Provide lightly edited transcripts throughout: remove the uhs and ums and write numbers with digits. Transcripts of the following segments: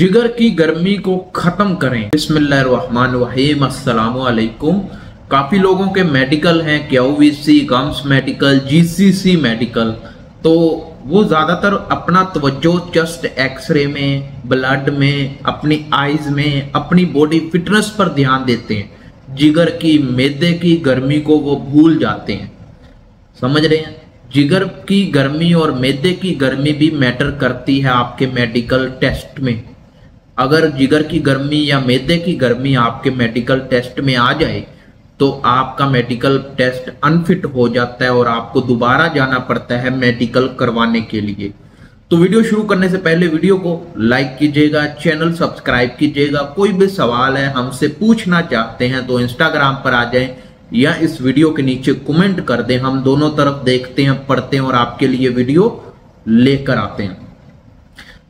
जिगर की गर्मी को खत्म करें। बिस्मिल्लाहिर्रहमानिर्रहीम, अस्सलामु अलैकुम। काफी लोगों के मेडिकल हैं, क्यूवीसी, गम्स मेडिकल, जीसीसी मेडिकल, तो वो ज्यादातर अपना तवज्जो चेस्ट एक्सरे में, ब्लड में, अपनी आईज में, अपनी बॉडी फिटनेस पर ध्यान देते हैं। जिगर की, मैदे की गर्मी को वो भूल जाते हैं। समझ रहे हैं? जिगर की गर्मी और मैदे की गर्मी भी मैटर करती है आपके मेडिकल टेस्ट में। अगर जिगर की गर्मी या मैदे की गर्मी आपके मेडिकल टेस्ट में आ जाए तो आपका मेडिकल टेस्ट अनफिट हो जाता है और आपको दोबारा जाना पड़ता है मेडिकल करवाने के लिए। तो वीडियो शुरू करने से पहले वीडियो को लाइक कीजिएगा, चैनल सब्सक्राइब कीजिएगा। कोई भी सवाल है, हमसे पूछना चाहते हैं तो इंस्टाग्राम पर आ जाएं या इस वीडियो के नीचे कमेंट कर दें। हम दोनों तरफ देखते हैं, पढ़ते हैं और आपके लिए वीडियो लेकर आते हैं।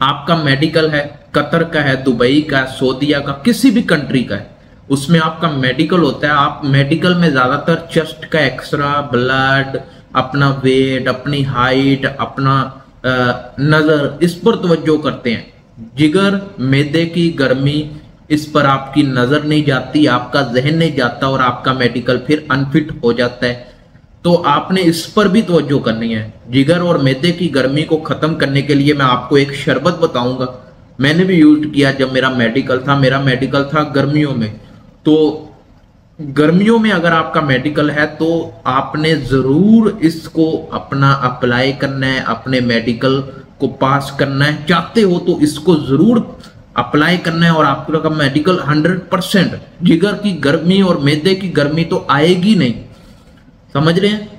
आपका मेडिकल है, कतर का है, दुबई का, सऊदीया का, किसी भी कंट्री का है, उसमें आपका मेडिकल होता है। आप मेडिकल में ज्यादातर चेस्ट का एक्सरा, ब्लड, अपना वेट, अपनी हाइट, अपना नजर, इस पर तवज्जो करते हैं। जिगर, मैदे की गर्मी, इस पर आपकी नजर नहीं जाती, आपका जहन नहीं जाता और आपका मेडिकल फिर अनफिट हो जाता है। तो आपने इस पर भी तवज्जो करनी है। जिगर और मैदे की गर्मी को खत्म करने के लिए मैं आपको एक शरबत बताऊंगा। मैंने भी यूज किया जब मेरा मेडिकल था गर्मियों में। तो गर्मियों में अगर आपका मेडिकल है तो आपने जरूर इसको अपना अप्लाई करना है, अपने मेडिकल को पास करना है। चाहते हो तो इसको जरूर अप्लाई करना है और आपका मेडिकल 100%। जिगर की गर्मी और मैदे की गर्मी तो आएगी नहीं। समझ रहे हैं?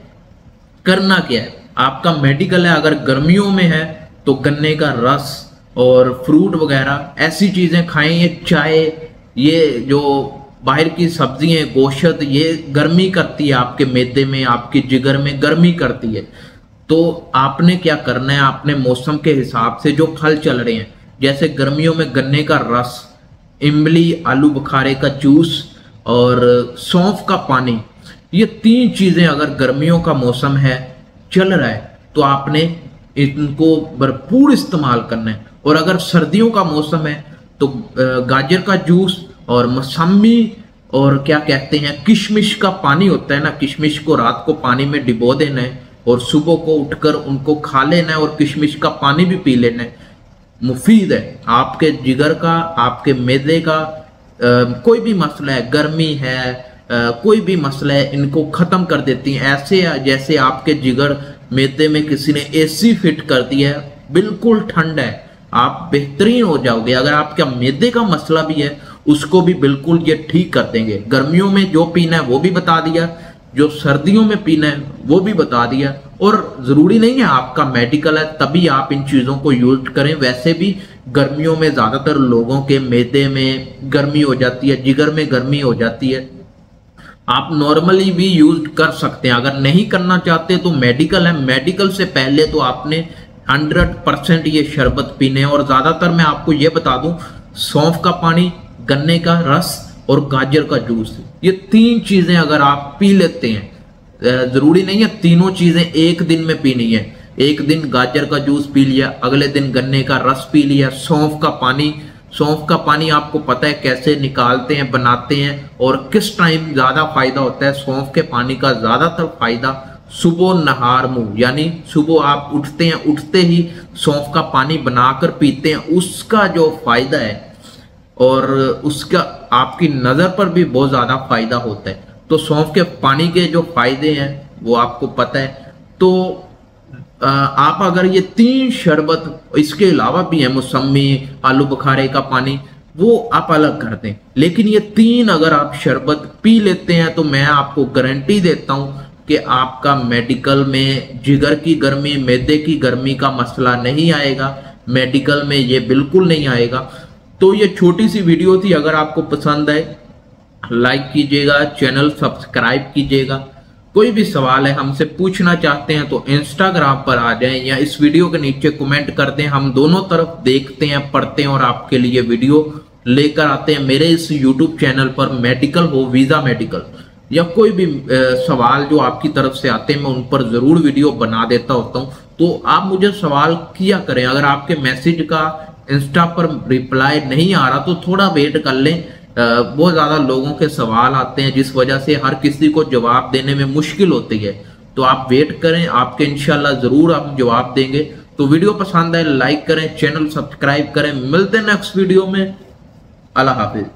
करना क्या है, आपका मेडिकल है, अगर गर्मियों में है तो गन्ने का रस और फ्रूट वगैरह ऐसी चीजें खाएं। ये चाय, ये जो बाहर की सब्जियां, गोश्त, ये गर्मी करती है आपके मैदे में, आपके जिगर में गर्मी करती है। तो आपने क्या करना है, आपने मौसम के हिसाब से जो फल चल रहे हैं, जैसे गर्मियों में गन्ने का रस, इमली, आलू बुखारे का जूस और सौंफ का पानी, ये 3 चीजें अगर गर्मियों का मौसम है, चल रहा है, तो आपने इनको भरपूर इस्तेमाल करना है। और अगर सर्दियों का मौसम है तो गाजर का जूस और मौसमी और क्या कहते हैं, किशमिश का पानी होता है ना, किशमिश को रात को पानी में डिबो देना है और सुबह को उठकर उनको खा लेना है और किशमिश का पानी भी पी लेना है। मुफीद है आपके जिगर का, आपके मैदे का, कोई भी मसला है, गर्मी है, कोई भी मसला है, इनको खत्म कर देती हैं। ऐसे जैसे आपके जिगर मैदे में किसी ने एसी फिट कर दिया है, बिल्कुल ठंड है, आप बेहतरीन हो जाओगे। अगर आपका मैदे का मसला भी है उसको भी बिल्कुल ये ठीक कर देंगे। गर्मियों में जो पीना है वो भी बता दिया, जो सर्दियों में पीना है वो भी बता दिया। और जरूरी नहीं है आपका मेडिकल है तभी आप इन चीजों को यूज करें। वैसे भी गर्मियों में ज्यादातर लोगों के मैदे में गर्मी हो जाती है, जिगर में गर्मी हो जाती है। आप नॉर्मली भी यूज कर सकते हैं। अगर नहीं करना चाहते तो मेडिकल है, मेडिकल से पहले तो आपने 100% ये शरबत पीने हैं। और ज्यादातर मैं आपको ये बता दूं, सौंफ का पानी, गन्ने का रस और गाजर का जूस, ये 3 चीजें अगर आप पी लेते हैं, जरूरी नहीं है तीनों चीजें एक दिन में पीनी है। एक दिन गाजर का जूस पी लिया, अगले दिन गन्ने का रस पी लिया, सौंफ का पानी आपको पता है कैसे निकालते हैं, बनाते हैं और किस टाइम ज्यादा फायदा होता है। सौंफ के पानी का ज्यादातर फायदा सुबह नहार मुंह, यानी सुबह आप उठते हैं, उठते ही सौंफ का पानी बनाकर पीते हैं, उसका जो फायदा है और उसका आपकी नजर पर भी बहुत ज्यादा फायदा होता है। तो सौंफ के पानी के जो फायदे हैं वो आपको पता है। तो आप अगर ये 3 शरबत, इसके अलावा भी है मौसमी, आलू बुखारे का पानी, वो आप अलग कर दें, लेकिन ये 3 अगर आप शरबत पी लेते हैं तो मैं आपको गारंटी देता हूं कि आपका मेडिकल में जिगर की गर्मी, मैदे की गर्मी का मसला नहीं आएगा। मेडिकल में ये बिल्कुल नहीं आएगा। तो ये छोटी सी वीडियो थी, अगर आपको पसंद आए लाइक कीजिएगा, चैनल सब्सक्राइब कीजिएगा। कोई भी सवाल है, हमसे पूछना चाहते हैं तो इंस्टाग्राम पर आ जाएं या इस वीडियो के नीचे कमेंट कर दें। हम दोनों तरफ देखते हैं, पढ़ते हैं और आपके लिए वीडियो लेकर आते हैं। मेरे इस यूट्यूब चैनल पर मेडिकल हो, वीजा मेडिकल या कोई भी सवाल जो आपकी तरफ से आते हैं, मैं उन पर जरूर वीडियो बना देता होता हूँ। तो आप मुझे सवाल किया करें। अगर आपके मैसेज का इंस्टा पर रिप्लाई नहीं आ रहा तो थोड़ा वेट कर लें। बहुत ज्यादा लोगों के सवाल आते हैं जिस वजह से हर किसी को जवाब देने में मुश्किल होती है। तो आप वेट करें, आपके इंशाल्लाह जरूर आप जवाब देंगे। तो वीडियो पसंद आए लाइक करें, चैनल सब्सक्राइब करें। मिलते हैं नेक्स्ट वीडियो में। अल्लाह हाफिज।